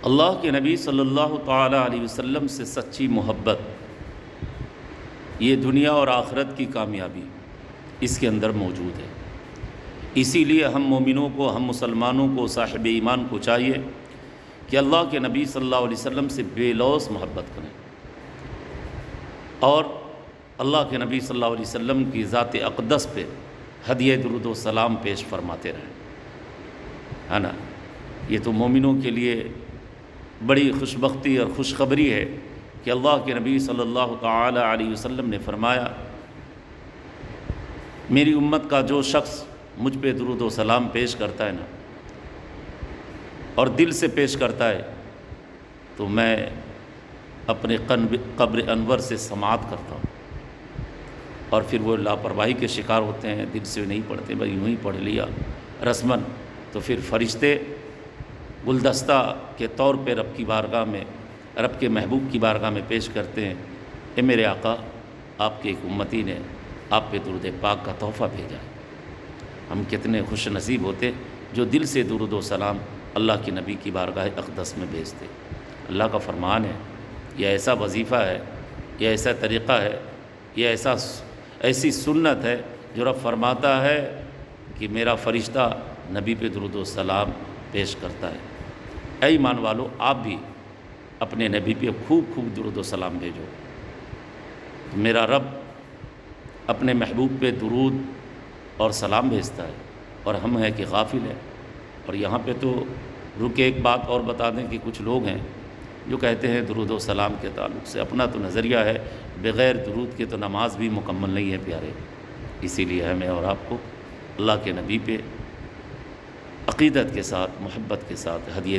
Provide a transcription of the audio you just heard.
اللہ کے نبی صلی اللہ تعالیٰ علیہ وسلم سے سچی محبت، یہ دنیا اور آخرت کی کامیابی اس کے اندر موجود ہے۔ اسی لیے ہم مومنوں کو، ہم مسلمانوں کو، صاحب ایمان کو چاہیے کہ اللہ کے نبی صلی اللہ علیہ وسلم سے بے لوث محبت کریں اور اللہ کے نبی صلی اللہ علیہ وسلم کی ذات اقدس پہ ہدیہ درود و سلام پیش فرماتے رہیں، ہے نا۔ یہ تو مومنوں کے لیے بڑی خوشبختی اور خوشخبری ہے کہ اللہ کے نبی صلی اللہ تعالی علیہ وسلم نے فرمایا، میری امت کا جو شخص مجھ پہ درود و سلام پیش کرتا ہے نا، اور دل سے پیش کرتا ہے، تو میں اپنے قبر انور سے سماعت کرتا ہوں۔ اور پھر وہ لاپرواہی کے شکار ہوتے ہیں، دل سے نہیں پڑھتے، بھائی یوں ہی پڑھ لیا رسماً، تو پھر فرشتے گلدستہ کے طور پہ رب کی بارگاہ میں، رب کے محبوب کی بارگاہ میں پیش کرتے ہیں، اے میرے آقا، آپ کے ایک امتی نے آپ پہ درود پاک کا تحفہ بھیجا ہے۔ ہم کتنے خوش نصیب ہوتے جو دل سے درود و سلام اللہ کے نبی کی بارگاہ اقدس میں بھیجتے۔ اللہ کا فرمان ہے، یہ ایسا وظیفہ ہے، یہ ایسا طریقہ ہے، یہ ایسی سنت ہے جو رب فرماتا ہے کہ میرا فرشتہ نبی پہ درود و سلام پیش کرتا ہے۔ اے ایمان والو، آپ بھی اپنے نبی پہ خوب خوب درود و سلام بھیجو۔ میرا رب اپنے محبوب پہ درود اور سلام بھیجتا ہے اور ہم ہیں کہ غافل ہے۔ اور یہاں پہ تو رکے ایک بات اور بتا دیں کہ کچھ لوگ ہیں جو کہتے ہیں درود و سلام کے تعلق سے اپنا تو نظریہ ہے، بغیر درود کے تو نماز بھی مکمل نہیں ہے پیارے۔ اسی لیے ہمیں اور آپ کو اللہ کے نبی پہ عقیدت کے ساتھ، محبت کے ساتھ ہدیہ